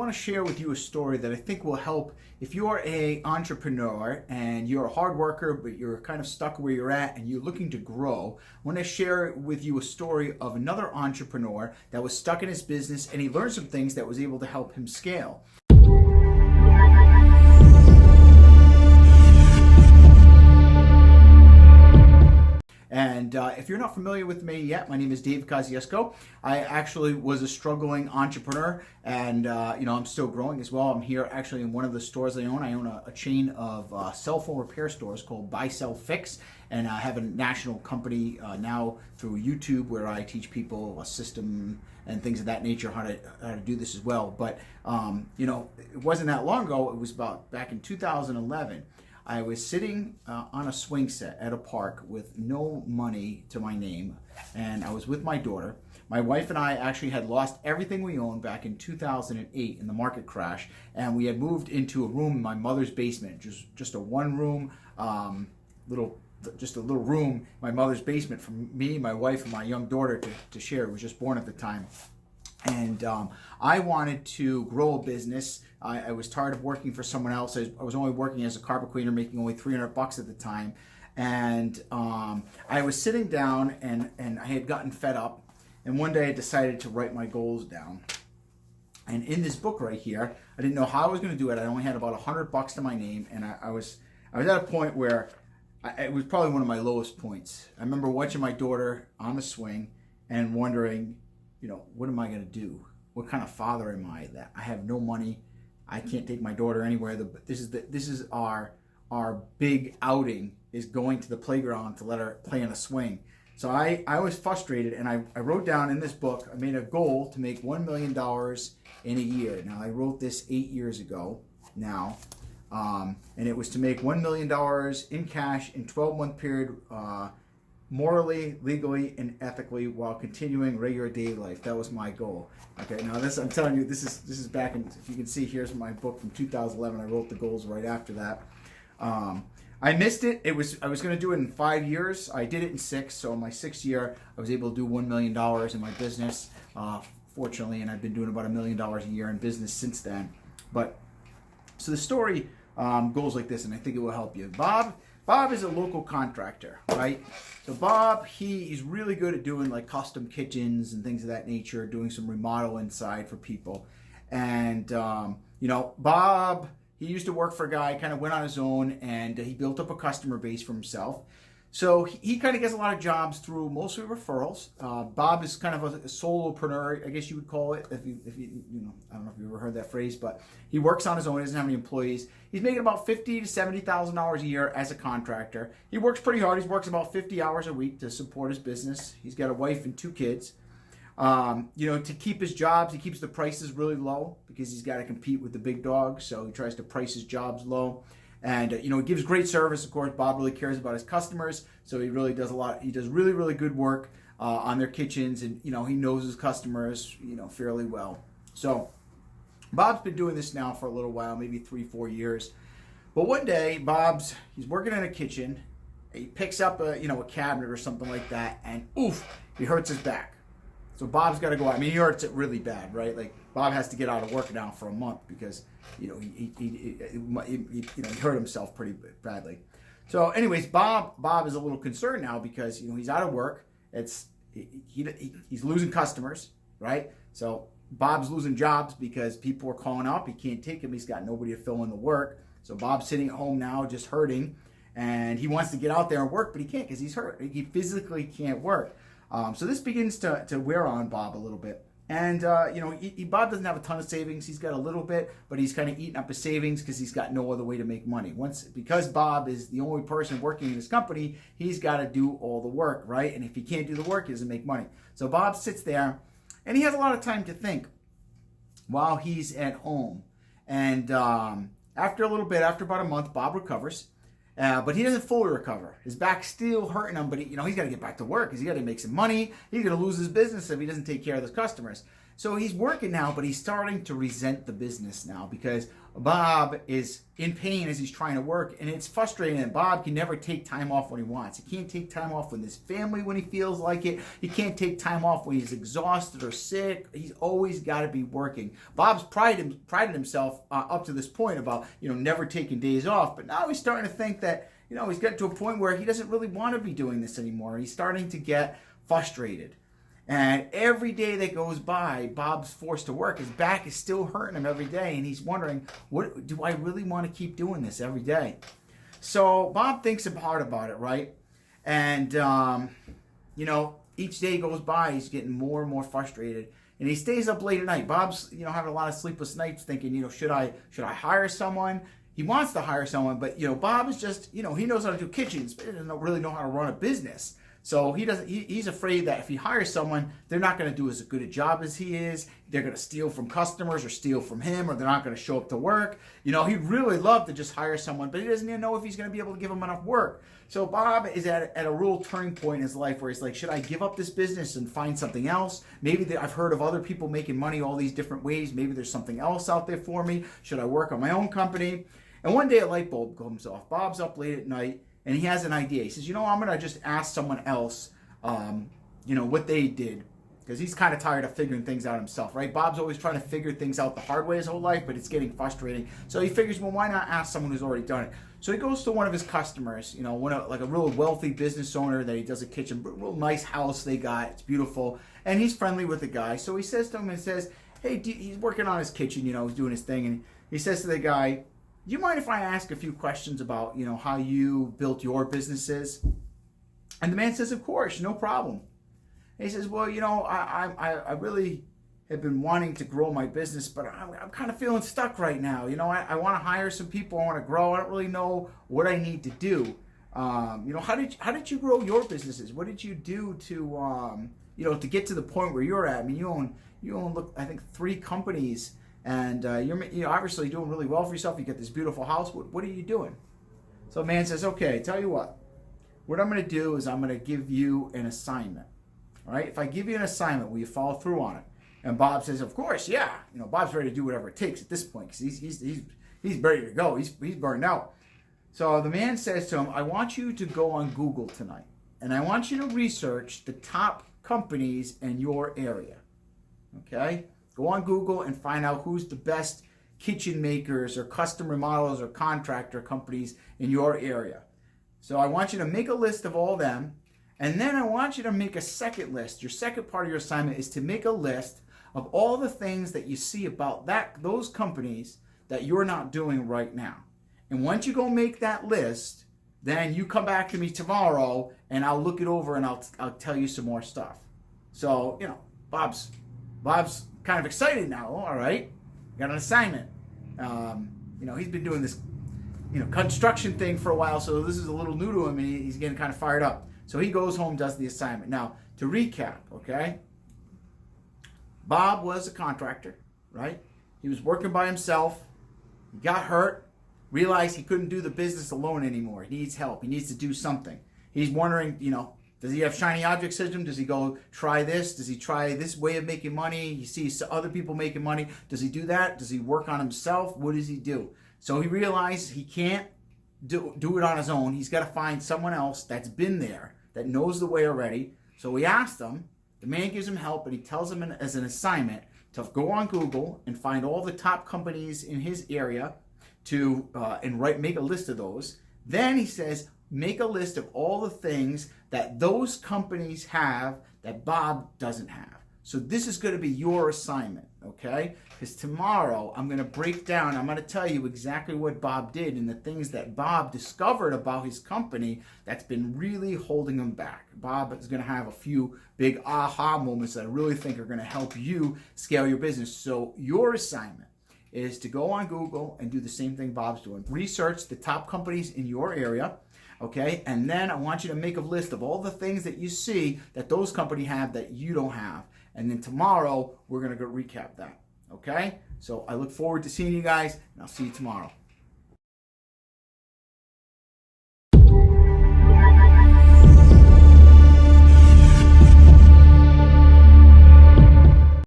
want to share with you a story that I think will help if you're an entrepreneur and you're a hard worker, but you're kind of stuck where you're at and you're looking to grow. I want to share with you a story of another entrepreneur that was stuck in his business and he learned some things that was able to help him scale. And if you're not familiar with me yet, my name is Dave Kosciuszko. I actually was a struggling entrepreneur, and I'm still growing as well. I'm here actually in one of the stores I own. I own a chain of cell phone repair stores called Buy, Sell, Fix, and I have a national company now through YouTube where I teach people a system and things of that nature, how to do this as well. But it wasn't that long ago. It was about back in 2011. I was sitting on a swing set at a park with no money to my name, and I was with my daughter. My wife and I actually had lost everything we owned back in 2008 in the market crash, and we had moved into a room in my mother's basement, just a one-room, little room in my mother's basement for me, my wife, and my young daughter to share. It was just born at the time. And I wanted to grow a business. I was tired of working for someone else. I was only working as a carpet cleaner, making only $300 at the time. And I was sitting down and I had gotten fed up. And one day I decided to write my goals down. And in this book right here, I didn't know how I was going to do it. I only had about $100 to my name. And I was at a point where it was probably one of my lowest points. I remember watching my daughter on the swing and wondering, what am I going to do? What kind of father am I that I have no money? I can't take my daughter anywhere. This is our big outing, is going to the playground to let her play in a swing. So I was frustrated, and I wrote down in this book, I made a goal to make $1 million in a year. Now, I wrote this 8 years ago now, and it was to make $1 million in cash in 12-month period, morally, legally, and ethically, while continuing regular day life. That was my goal. Okay, now I'm telling you, this is back in, if you can see, here's my book from 2011. I wrote the goals right after that. I missed it. I was going to do it in 5 years. I did it in 6. So in my 6th year, I was able to do $1 million in my business, fortunately, and I've been doing about $1 million a year in business since then. But so the story goes like this, and I think it will help you. Bob is a local contractor, right? So Bob, he's really good at doing like custom kitchens and things of that nature, doing some remodel inside for people. And, Bob, he used to work for a guy, kind of went on his own, and he built up a customer base for himself. So he kind of gets a lot of jobs through mostly referrals. Bob is kind of a solopreneur, I guess you would call it. If you I don't know if you ever heard that phrase, but he works on his own. He doesn't have any employees. He's making about $50,000 to $70,000 a year as a contractor. He works pretty hard. He works about 50 hours a week to support his business. He's got a wife and 2 kids. To keep his jobs, he keeps the prices really low because he's got to compete with the big dogs. So he tries to price his jobs low. And, he gives great service. Of course, Bob really cares about his customers. So he really does a lot. He does really, really good work on their kitchens. And, he knows his customers, fairly well. So Bob's been doing this now for a little while, maybe 3-4 years. But one day, he's working in a kitchen. He picks up a cabinet or something like that. And oof, he hurts his back. So Bob's got to go out. I mean, he hurts it really bad, right? Like Bob has to get out of work now for a month because he hurt himself pretty badly. So, anyways, Bob is a little concerned now because he's out of work. He's losing customers, right? So Bob's losing jobs because people are calling up. He can't take him. He's got nobody to fill in the work. So Bob's sitting at home now, just hurting, and he wants to get out there and work, but he can't because he's hurt. He physically can't work. So this begins to wear on Bob a little bit. And, Bob doesn't have a ton of savings. He's got a little bit, but he's kind of eating up his savings because he's got no other way to make money. Because Bob is the only person working in his company, he's got to do all the work, right? And if he can't do the work, he doesn't make money. So Bob sits there, and he has a lot of time to think while he's at home. And after about a month, Bob recovers. But he doesn't fully recover. His back's still hurting him, but he's got to get back to work because he's got to make some money. He's going to lose his business if he doesn't take care of his customers. So he's working now, but he's starting to resent the business now because Bob is in pain as he's trying to work, and it's frustrating that Bob can never take time off when he wants. He can't take time off with his family when he feels like it. He can't take time off when he's exhausted or sick. He's always got to be working. Bob's prided himself up to this point about, never taking days off, but now he's starting to think that, he's getting to a point where he doesn't really want to be doing this anymore. He's starting to get frustrated. And every day that goes by, Bob's forced to work. His back is still hurting him every day, and he's wondering, what do I really want to keep doing this every day? So Bob thinks hard about it, right? And, each day goes by, he's getting more and more frustrated. And he stays up late at night. Bob's, having a lot of sleepless nights thinking, should I hire someone? He wants to hire someone, but, Bob is just, he knows how to do kitchens, but he doesn't really know how to run a business. So he's afraid that if he hires someone, they're not going to do as good a job as he is. They're going to steal from customers or steal from him, or they're not going to show up to work. He'd really love to just hire someone, but he doesn't even know if he's going to be able to give him enough work. So Bob is at a real turning point in his life where he's like, should I give up this business and find something else? Maybe I've heard of other people making money all these different ways. Maybe there's something else out there for me. Should I work on my own company? And one day a light bulb comes off. Bob's up late at night, and he has an idea. He says, I'm going to just ask someone else, what they did. Because he's kind of tired of figuring things out himself, right? Bob's always trying to figure things out the hard way his whole life, but it's getting frustrating. So he figures, well, why not ask someone who's already done it? So he goes to one of his customers, like a real wealthy business owner that he does a kitchen, real nice house they got. It's beautiful. And he's friendly with the guy. So he says to him and says, hey, he's working on his kitchen, he's doing his thing. And he says to the guy, do you mind if I ask a few questions about, how you built your businesses? And the man says, of course, no problem. And he says, well, I really have been wanting to grow my business, but I'm kind of feeling stuck right now. I want to hire some people. I want to grow. I don't really know what I need to do. How did you grow your businesses? What did you do to, to get to the point where you're at? I mean, you own, I think 3 companies. And you're obviously doing really well for yourself. You get this beautiful house. What are you doing? So a man says, okay, tell you what I'm going to do is I'm going to give you an assignment. All right? If I give you an assignment, will you follow through on it? And Bob says, of course, yeah. Bob's ready to do whatever it takes at this point because he's ready to go. He's burned out. So the man says to him, I want you to go on Google tonight, and I want you to research the top companies in your area. Okay? Go on Google and find out who's the best kitchen makers or custom remodelers or contractor companies in your area. So I want you to make a list of all them, and then I want you to make a second list. Your second part of your assignment is to make a list of all the things that you see about those companies that you're not doing right now. And once you go make that list, then you come back to me tomorrow, and I'll look it over and I'll tell you some more stuff. So, Bob's kind of excited now. Oh, all right, got an assignment. He's been doing this, construction thing for a while, so this is a little new to him, and he's getting kind of fired up. So he goes home, does the assignment. Now, to recap, okay? Bob was a contractor, right? He was working by himself. He got hurt, realized he couldn't do the business alone anymore. He needs help. He needs to do something. He's wondering, does he have shiny object syndrome? Does he go try this? Does he try this way of making money? He sees other people making money. Does he do that? Does he work on himself? What does he do? So he realizes he can't do it on his own. He's got to find someone else that's been there, that knows the way already. So he asked him. The man gives him help, and he tells him as an assignment to go on Google and find all the top companies in his area and make a list of those. Then he says, make a list of all the things that those companies have that Bob doesn't have. So this is going to be your assignment, okay? Because tomorrow I'm going to break down, I'm going to tell you exactly what Bob did and the things that Bob discovered about his company that's been really holding him back. Bob is going to have a few big aha moments that I really think are going to help you scale your business. So your assignment is to go on Google and do the same thing Bob's doing. Research the top companies in your area. Okay, and then I want you to make a list of all the things that you see that those companies have that you don't have. And then tomorrow, we're going to go recap that. Okay, so I look forward to seeing you guys, and I'll see you tomorrow.